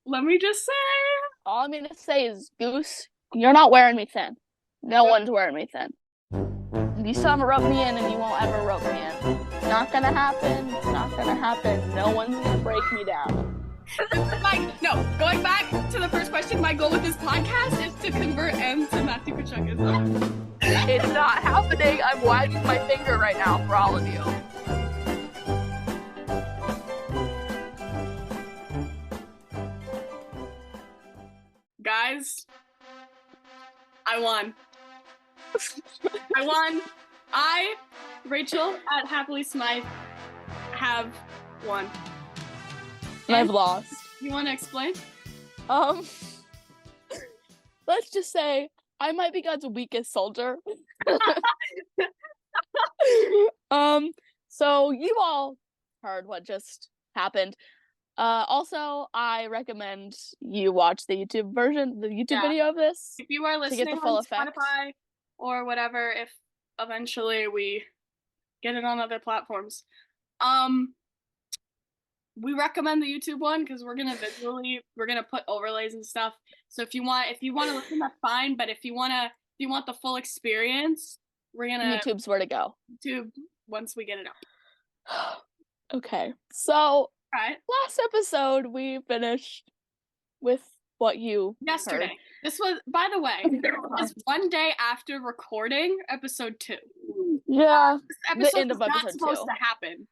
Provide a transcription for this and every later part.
let me just say, All I'm gonna say is, Goose, you're not wearing me thin. No nope. one's wearing me thin. You still haven't roped me in, and you won't ever rope me in. It's not gonna happen. It's not gonna happen. No one's gonna break me down. No, going back to the first question, my goal with this podcast is to convert M to Matthew Kachukism. It's not happening. I'm wagging my finger right now for all of you. Guys, I won. I won. Rachel at Happily Smythe, have won. And I've lost. You want to explain? Let's just say I might be God's weakest soldier. So you all heard what just happened. Also, I recommend you watch the YouTube version, the YouTube video of this. If you are listening to get the full on effect. Spotify or whatever, if eventually we get it on other platforms, we recommend the YouTube one because we're gonna put overlays and stuff. So if you want to listen, that's fine. But if you want the full experience, we're gonna YouTube's where to go. YouTube once we get it up. Okay, so right. Last episode we finished with what you yesterday. Heard. This was, by the way, this one day after recording episode 2. Yeah, this episode the end of was episode not supposed 2. to happen.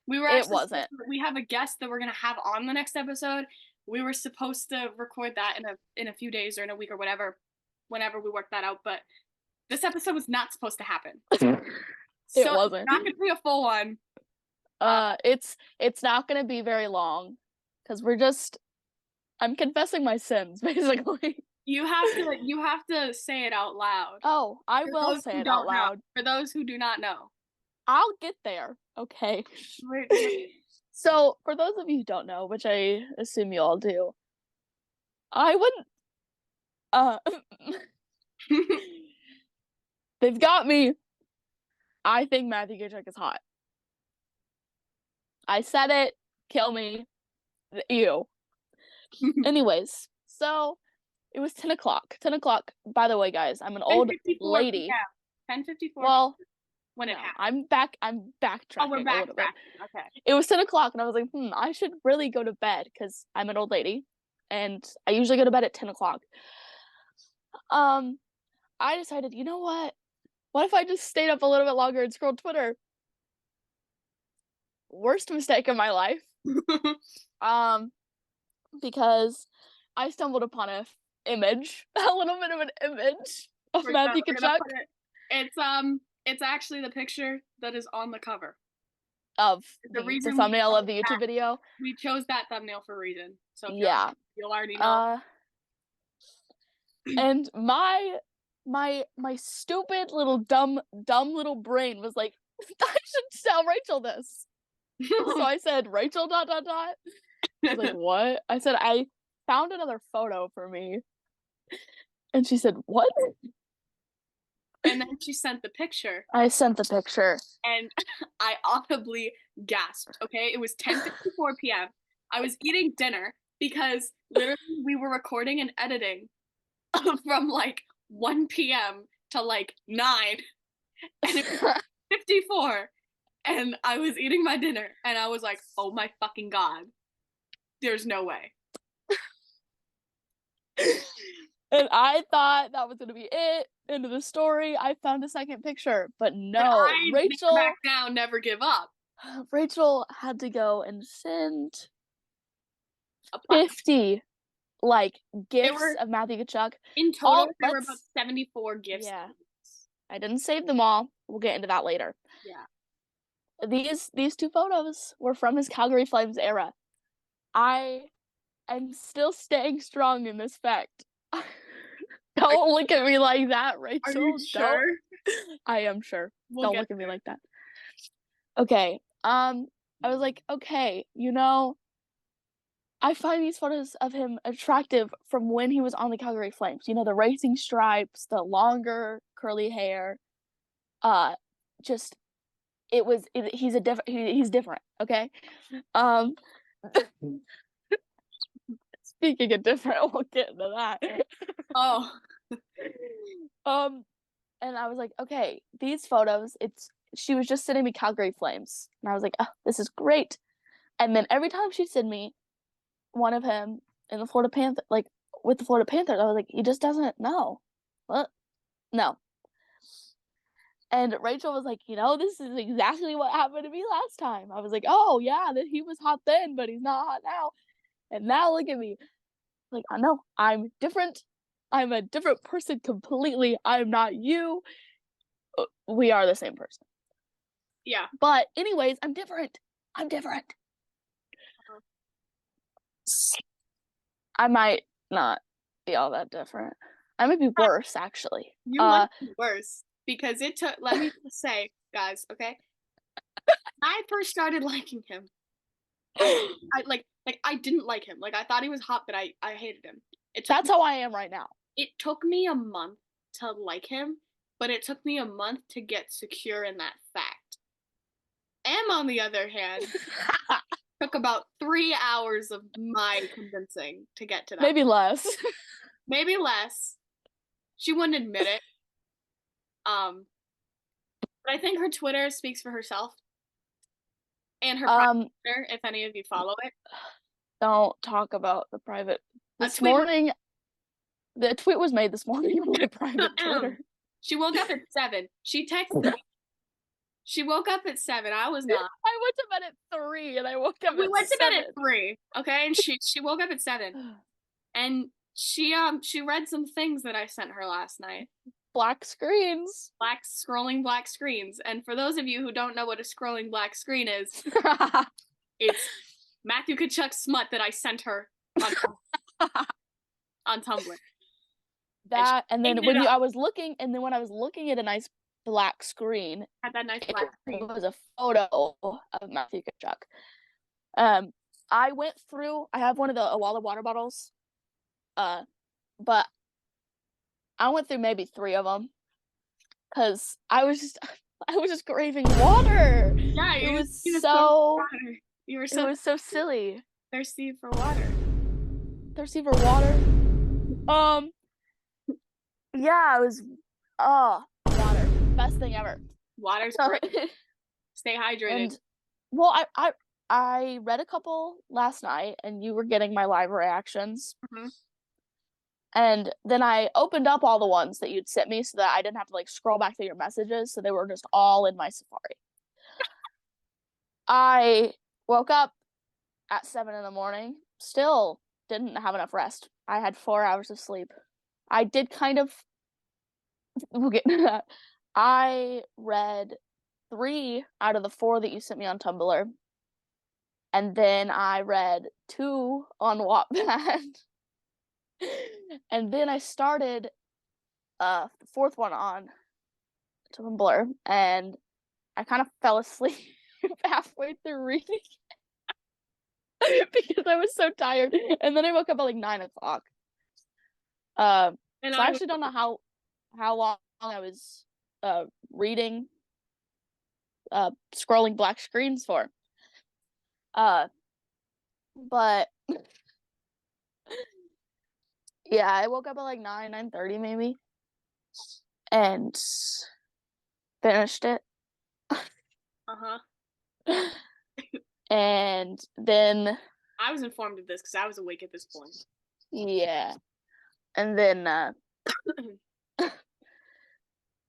We were. It wasn't. We have a guest that we're gonna have on the next episode. We were supposed to record that in a few days or in a week or whatever, whenever we work that out. But this episode was not supposed to happen. It wasn't. It's not gonna be a full one. It's not gonna be very long because I'm confessing my sins basically. You have to say it out loud. Oh, I will say it out loud. For those who do not know. I'll get there. Okay. So, for those of you who don't know, which I assume you all do, I wouldn't they've got me. I think Matthew Kachuk is hot. I said it. Kill me. Ew. Anyways, so it was 10 o'clock. 10 o'clock. By the way, guys, I'm an old lady. Yeah, 10:54. Well, when it happened. I'm backtracking. Oh, we're backtracking. Okay. It was 10 o'clock, and I was like, I should really go to bed because I'm an old lady, and I usually go to bed at 10 o'clock. I decided, you know what? What if I just stayed up a little bit longer and scrolled Twitter? Worst mistake of my life. Because I stumbled upon a image, a little bit of an image of Matthew Kachuk. It's actually the picture that is on the cover of the thumbnail of the YouTube video. We chose that thumbnail for a reason. So yeah, you'll already know. And my stupid little dumb little brain was like, I should tell Rachel this. So I said, Rachel ... I was like, what? I said, I found another photo for me. And she said, what? And then she sent the picture. I sent the picture. And I audibly gasped, okay? It was 10:54 p.m. I was eating dinner because literally we were recording and editing from like 1 p.m. to like 9. And it was 54. And I was eating my dinner and I was like, oh my fucking God. There's no way. And I thought that was gonna be it. End of the story. I found a second picture, but no, Rachel. Never back down, never give up. Rachel had to go and send 50 gifts of Matthew Kachuk. In total, there were about 74 gifts. Yeah, I didn't save them all. We'll get into that later. Yeah. These 2 photos were from his Calgary Flames era. I am still staying strong in this fact. Don't look at me like that, Rachel. Are you sure? I am sure. Don't look at me like that. Okay. I was like, okay, I find these photos of him attractive from when he was on the Calgary Flames. The racing stripes, the longer curly hair. He's different, okay? speaking of different, we'll get into that. Oh. And I was like, okay, these photos, she was just sending me Calgary Flames. And I was like, oh, this is great. And then every time she'd send me one of him in the Florida Panther, like with the Florida Panthers, I was like, he just doesn't know. What? No. And Rachel was like, this is exactly what happened to me last time. I was like, oh yeah, that he was hot then, but he's not hot now. And now look at me. Like, I know, I'm different. I'm a different person completely. I'm not you. We are the same person. Yeah. But anyways, I'm different. I'm different. I might not be all that different. I might be worse, actually. You might be worse because it took. Let me just say, guys. Okay, I first started liking him. I I didn't like him. Like I thought he was hot, but I hated him. That's how I am right now. It took me a month to like him, but it took me a month to get secure in that fact. Em, on the other hand, took about 3 hours of my convincing to get to that. Maybe less. Maybe less. She wouldn't admit it. But I think her Twitter speaks for herself. And her private Twitter, if any of you follow it. Don't talk about the private. This morning, the tweet was made this morning on my private Twitter. She woke up at 7. She texted me. She woke up at 7. I was not. I went to bed at 3 and I woke up at 7. We went to bed at 3, okay? And she woke up at 7. And she read some things that I sent her last night. Black screens. Scrolling black screens. And for those of you who don't know what a scrolling black screen is, it's Matthew Kachuk's smut that I sent her on Tumblr. That and then when I was looking at a nice black screen, had that nice black screen. It was a photo of Matthew Kachuk. I went through. I have one of the Awala water bottles, but I went through maybe 3 of them because I was just craving water. Yeah, it was so. You were It was so silly. Thirsty for water. Thirsty for water. Yeah, it was. Water, best thing ever. Water's great. Stay hydrated. And, well, I read a couple last night, and you were getting my live reactions. Mm-hmm. And then I opened up all the ones that you'd sent me so that I didn't have to scroll back through your messages, so they were just all in my Safari. I woke up at 7 a.m, still didn't have enough rest. I had 4 hours of sleep. I did we'll get into that. I read 3 out of the 4 that you sent me on Tumblr. And then I read 2 on Wattpad. And then I started the 4th one on Tumblr, and I kind of fell asleep halfway through reading because I was so tired. And then I woke up at 9 o'clock. So I actually don't know how long I was reading, scrolling black screens for. But yeah, I woke up at 9:30 maybe, and finished it. And then I was informed of this because I was awake at this point. Yeah, and then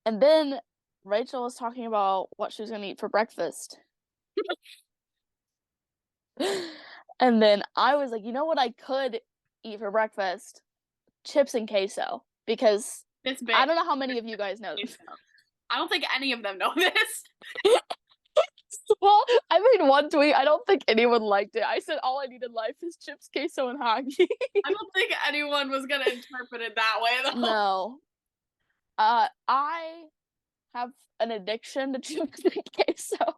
and then Rachel was talking about what she was gonna eat for breakfast. And then I was like, you know what I could eat for breakfast? Chips and queso, because I don't know how many of you guys know this. I don't think any of them know this. Well, I made one tweet. I don't think anyone liked it. I said all I need in life is chips, queso, and hockey. I don't think anyone was gonna interpret it that way, though. No. I have an addiction to chips and queso.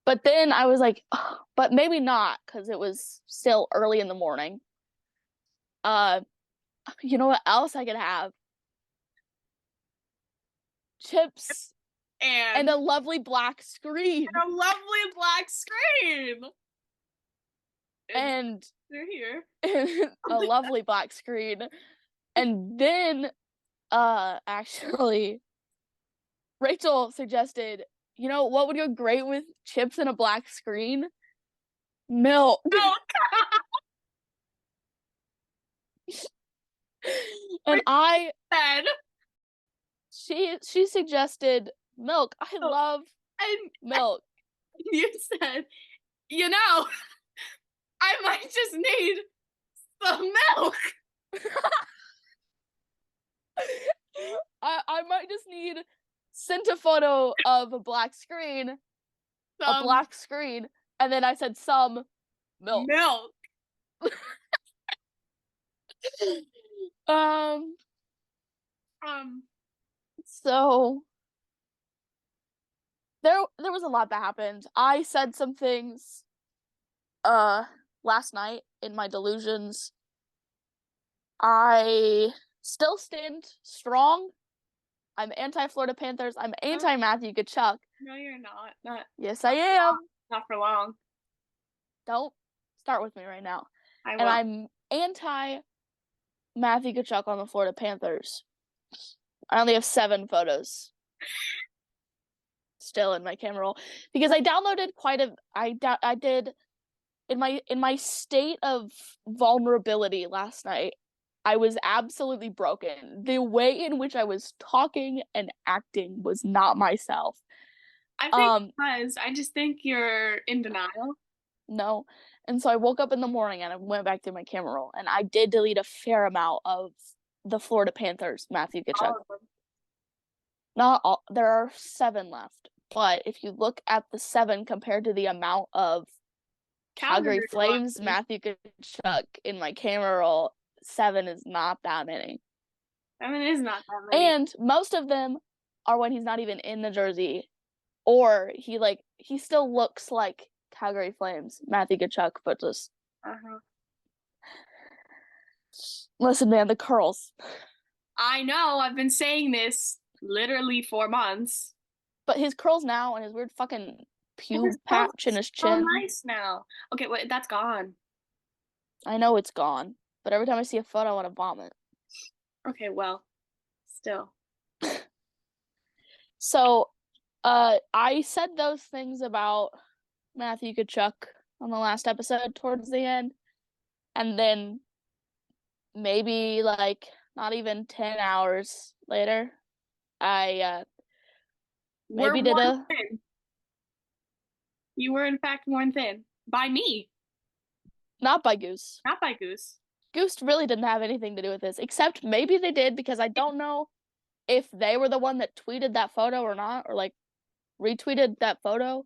But then I was like, oh, but maybe not, because it was still early in the morning. You know what else I could have? Chips and a lovely black screen. And a lovely black screen. and they're here. a lovely black screen. And then, actually, Rachel suggested, you know, what would go great with chips and a black screen? Milk. Oh, And said. she suggested milk. I Oh, love and milk. you said, you know, I might just need some milk. I might just need sent a photo of a black screen, and then I said some milk. Milk. Um, Um, so there was a lot that happened. I said some things last night in my delusions. I still stand strong. I'm anti-Florida Panthers. I'm anti-Matthew Tkachuk. no, you're not. Not. Yes, I am. Not for long. Don't start with me right now. I will. And I'm anti-Matthew Tkachuk on the Florida Panthers. I only have 7 photos still in my camera roll because I downloaded I did in my state of vulnerability last night. I was absolutely broken. The way in which I was talking and acting was not myself. I think because I just think you're in denial. No. And so I woke up in the morning and I went back through my camera roll and I did delete a fair amount of the Florida Panthers, Matthew Tkachuk. All of them. Not all, there are 7 left. But if you look at the 7 compared to the amount of Calgary Flames, Matthew Tkachuk in my camera roll, 7 is not that many. 7 is not that many. And most of them are when he's not even in the jersey, or he still looks like Calgary Flames, Matthew Tkachuk, but just listen, man, the curls. I know. I've been saying this literally for months. But his curls now and his weird fucking pube patch in his chin. So nice now. Okay, wait, that's gone. I know it's gone, but every time I see a photo, I want to vomit. Okay, well, still. So, I said those things about Matthew Tkachuk on the last episode towards the end, and then maybe like not even 10 hours later, I maybe did a. Thin. You were in fact worn thin by me. Not by Goose. Not by Goose. Goose really didn't have anything to do with this, except maybe they did because I don't know if they were the one that tweeted that photo or not, or like retweeted that photo.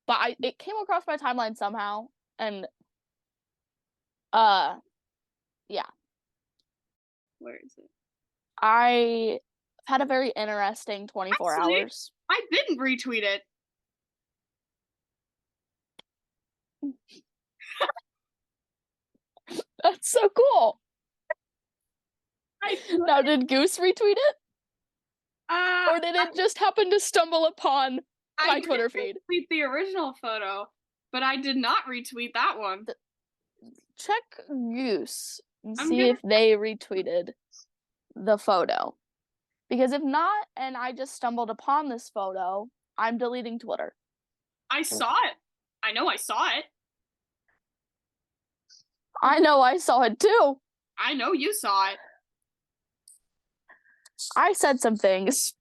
But it came across my timeline somehow, and yeah. Where is it? I had a very interesting 24 hours. I didn't retweet it. That's so cool. Now, did Goose retweet it? Or did it just happen to stumble upon my Twitter feed? I retweet the original photo, but I did not retweet that one. Check Goose and see if they retweeted the photo. Because if not, and I just stumbled upon this photo, I'm deleting Twitter. I saw it. I know I saw it. I know I saw it too. I know you saw it. I said some things.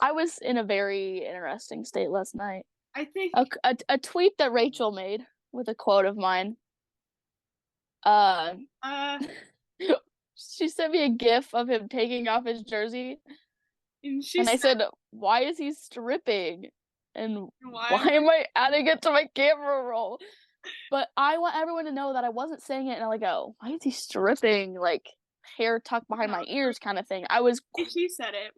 I was in a very interesting state last night. I think a tweet that Rachel made with a quote of mine. She sent me a GIF of him taking off his jersey, and I said, "Why is he stripping? And why am I adding it to my camera roll?" But I want everyone to know that I wasn't saying it in like a "why is he stripping?" like hair tucked behind my ears kind of thing. She said it.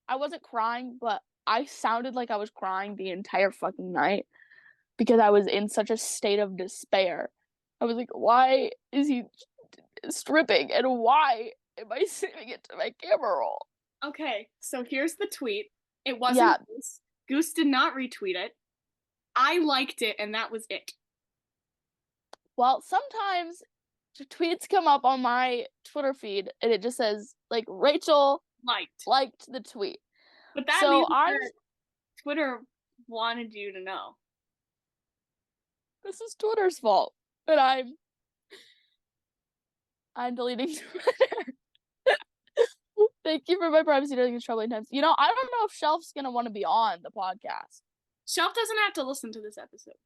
I wasn't crying, but I sounded like I was crying the entire fucking night because I was in such a state of despair. I was like, why is he stripping? And why am I saving it to my camera roll? Okay, so here's the tweet. It wasn't Goose. Goose did not retweet it. I liked it, and that was it. Well, sometimes tweets come up on my Twitter feed and it just says, like, Rachel liked the tweet. But that So means that Twitter wanted you to know. This is Twitter's fault. And I'm deleting Twitter. Thank you for my privacy during these troubling times. I don't know if Shelf's gonna want to be on the podcast. Shelf doesn't have to listen to this episode.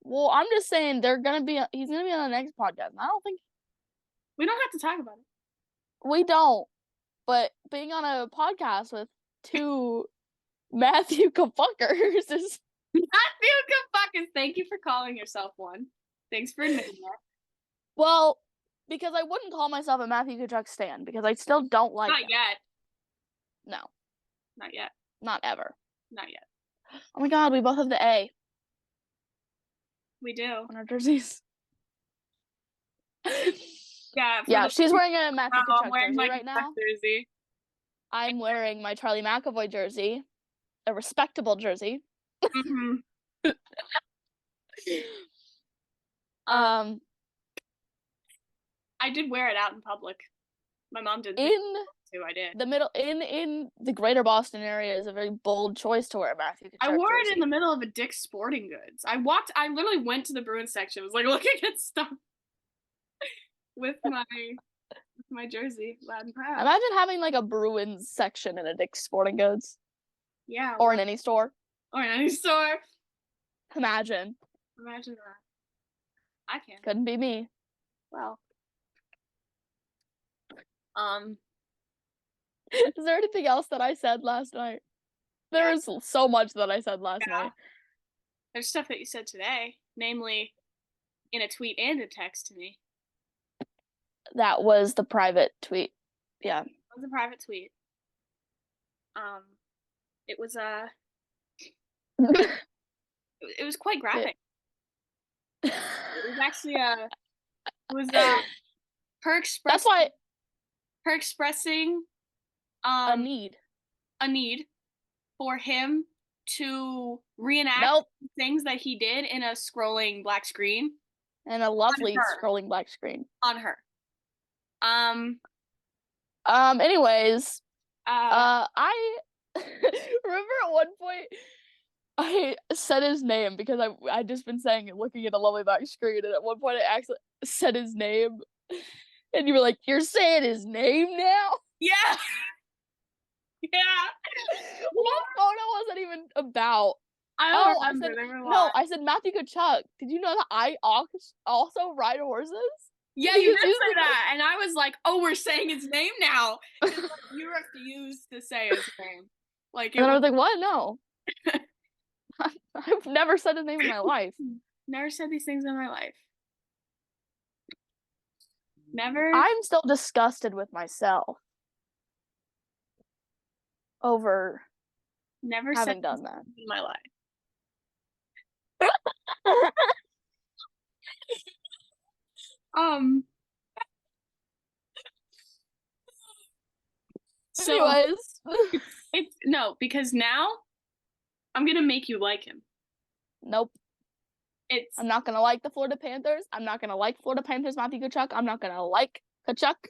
Well, I'm just saying he's gonna be on the next podcast. And I don't think we don't have to talk about it. We don't. But being on a podcast with two Matthew Kafuckers is Matthew Kafuckers. Thank you for calling yourself one. Thanks for admitting that. Well, because I wouldn't call myself a Matthew Kachuk stan because I still don't like him. Not yet. No. Not yet. Not ever. Not yet. Oh my god, we both have the A. We do. On our jerseys. Yeah, she's wearing a Matthew Kachuk jersey right now. Jersey. I'm wearing my Charlie McAvoy jersey. A respectable jersey. Mm-hmm. I did wear it out in public. My mom didn't. I did. In the greater Boston area is a very bold choice to wear a Matthew Kachuk I wore jersey. it in the middle of a Dick's Sporting Goods. I literally went to the Bruins section. I was like looking at stuff with my jersey, loud and proud. Imagine having like a Bruins section in a Dick's Sporting Goods. Yeah. Or in any store. Imagine that. I can't. Couldn't be me. Well. Is there anything else that I said last night? There's so much that I said last night. There's stuff that you said today, namely in a tweet and a text to me. That was the private tweet. Yeah. It was a private tweet. It was it was quite graphic. It was actually her expressing a need for him to reenact things that he did in a scrolling black screen. And a lovely scrolling black screen. On her. Anyways, I remember at one point I said his name because I'd just been saying it, looking at a lovely black screen, and at one point I actually said his name, and you were like, "You're saying his name now?" Yeah. Yeah. What photo was it even about? I don't remember. I said Matthew Kachuk. Did you know that I also ride horses? Yeah, you did say that, and I was like, "Oh, we're saying his name now." You refused to say his name. And I was like, "What? No." I've never said his name in my life. Never said these things in my life. Never. I'm still disgusted with myself over never having done that in my life. So anyways, because now I'm gonna make you like him. Nope. I'm not gonna like the Florida Panthers. I'm not gonna like Florida Panthers Matthew Kachuk. I'm not gonna like Kachuk.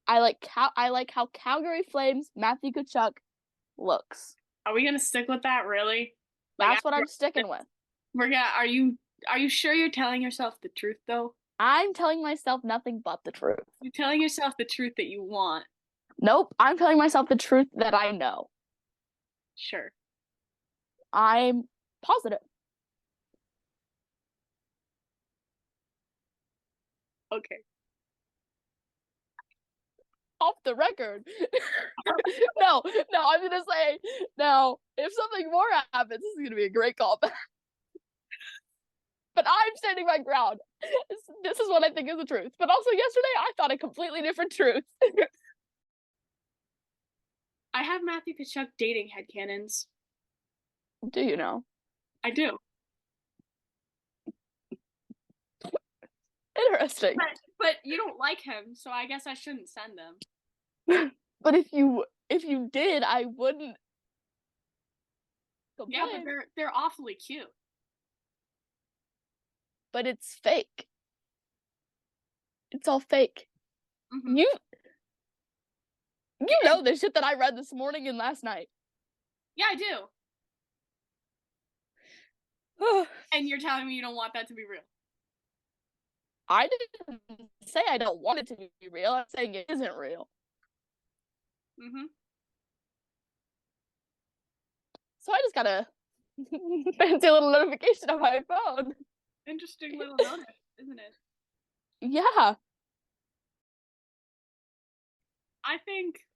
I like how Calgary Flames Matthew Kachuk looks. Are we gonna stick with that, really? That's what I'm sticking with. Are you sure you're telling yourself the truth, though? I'm telling myself nothing but the truth. You're telling yourself the truth that you want. Nope, I'm telling myself the truth that I know. Sure. I'm positive. Okay. Off the record. No, I'm gonna say, now, if something more happens, this is gonna be a great callback. But I'm standing my ground. This is what I think is the truth. But also yesterday, I thought a completely different truth. I have Matthew Kachuk dating headcanons. Do you know? I do. Interesting. But you don't like him, so I guess I shouldn't send them. But if you did, I wouldn't complain. Yeah, but they're awfully cute. But it's fake. It's all fake. Mm-hmm. You know the shit that I read this morning and last night. Yeah, I do. And you're telling me you don't want that to be real. I didn't say I don't want it to be real. I'm saying it isn't real. Mm-hmm. So I just got a fancy little notification on my phone. Interesting little notice, isn't it? Yeah. I think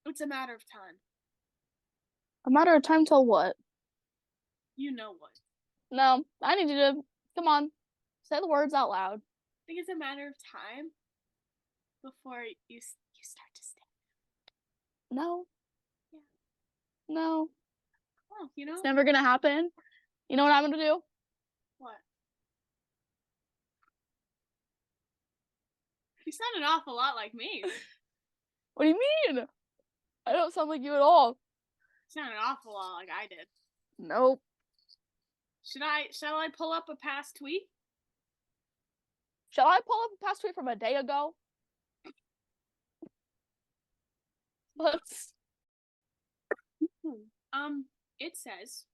it's a matter of time. A matter of time till what? You know what? No, I need you to, come on, say the words out loud. I think it's a matter of time before you start to stay. No. Yeah. No. Well, It's never gonna happen. You know what I'm gonna do? What? You sound an awful lot like me. What do you mean? I don't sound like you at all. You sound an awful lot like I did. Nope. Shall I pull up a past tweet? Shall I pull up a past tweet from a day ago? Let's. It says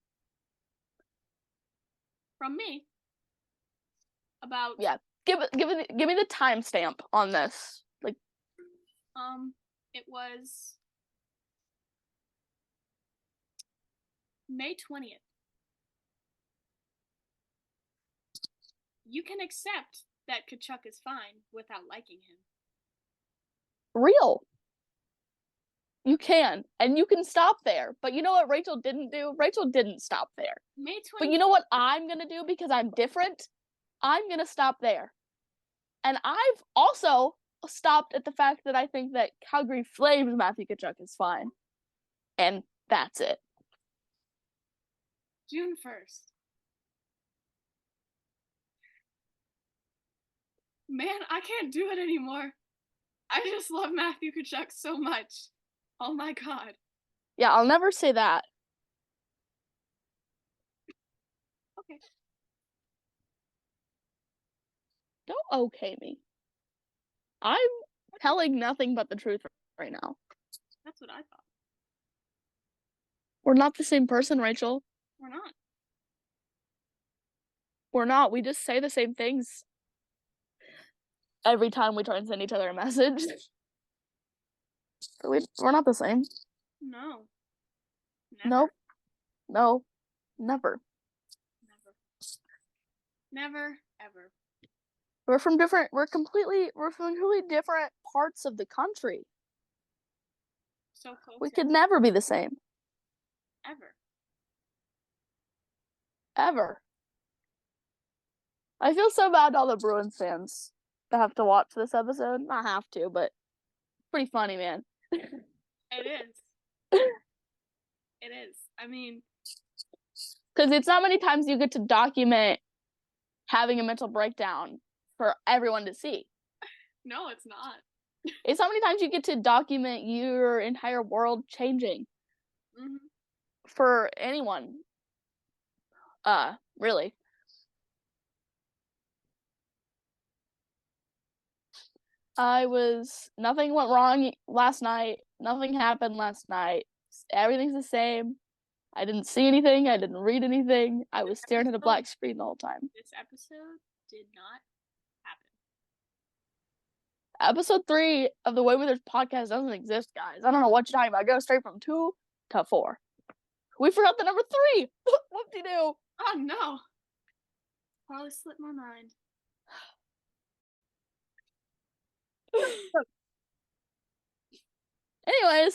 from me about Give me the timestamp on this. Like, it was May 20th. You can accept that Kachuk is fine without liking him. real. You can, and you can stop there. But you know what Rachel didn't do? Rachel didn't stop there. May 20th. But you know what I'm gonna do because I'm different? I'm gonna stop there. And I've also stopped at the fact that I think that Calgary Flames Matthew Kachuk is fine. And that's it. June 1st. Man, I can't do it anymore. I just love Matthew Kachuk so much. Oh my god. Yeah, I'll never say that. Okay. Don't okay me. I'm telling nothing but the truth right now. That's what I thought. We're not the same person, Rachel. We're not. We're not. We just say the same things every time we try and send each other a message. We're not the same. No. Never. Nope. No. Never. Never, ever. We're from completely different parts of the country. So close. We could never be the same. Ever. Ever. I feel so bad to all the Bruins fans that have to watch this episode. Not have to, but pretty funny, man. It is. It is. I mean, because it's not many times you get to document having a mental breakdown for everyone to see. No, it's not. It's not many times you get to document your entire world changing. Mm-hmm. For anyone. Really. Nothing went wrong last night. Nothing happened last night. Everything's the same. I didn't see anything. I didn't read anything. I was staring at a black screen the whole time. This episode did not happen. Episode 3 of the Weymouthers podcast doesn't exist, guys. I don't know what you're talking about. Go straight from 2 to 4. We forgot the number 3. Whoop-de-doo. Oh, no. Probably slipped my mind. Anyway.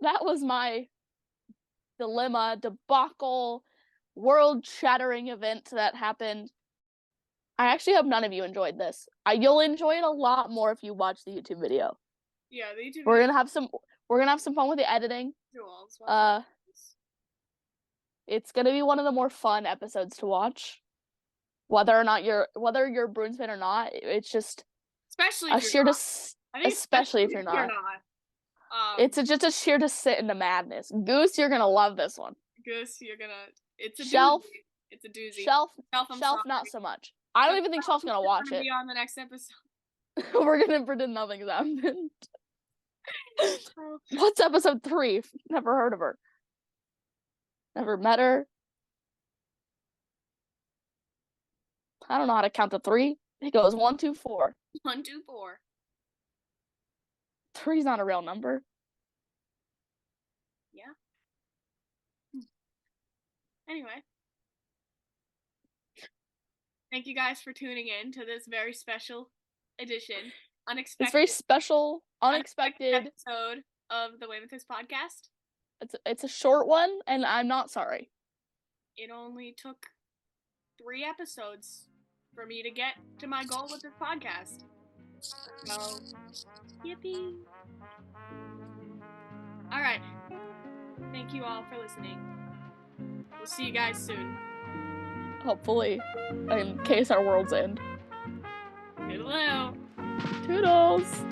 That was my dilemma, debacle, world-shattering event that happened. I actually hope none of you enjoyed this. You'll enjoy it a lot more if you watch the YouTube video. Yeah, the YouTube video. We're gonna have some fun with the editing. It's gonna be one of the more fun episodes to watch. Whether you're a Bruins fan or not, it's just especially if you're not. Especially if you're not. It's just a sheer descent into madness. Goose, you're gonna love this one. Goose, you're gonna. It's a Shelf. doozy. It's a doozy. Shelf, I'm Shelf, sorry. not so much. I don't even think Shelf's gonna watch it. Be on the next episode. We're gonna pretend nothing's happened. What's episode 3? Never heard of her. Never met her. I don't know how to count to 3. It goes 1, 2, 4. 1, 2, 4. 3's not a real number. Yeah. Anyway. Thank you guys for tuning in to this very special edition. Unexpected. It's very special, unexpected episode of the Weymouthers podcast. It's a short one, and I'm not sorry. It only took 3 episodes for me to get to my goal with this podcast. So, yippee! Alright. Thank you all for listening. We'll see you guys soon. Hopefully. In case our worlds end. Toodaloo! Toodles!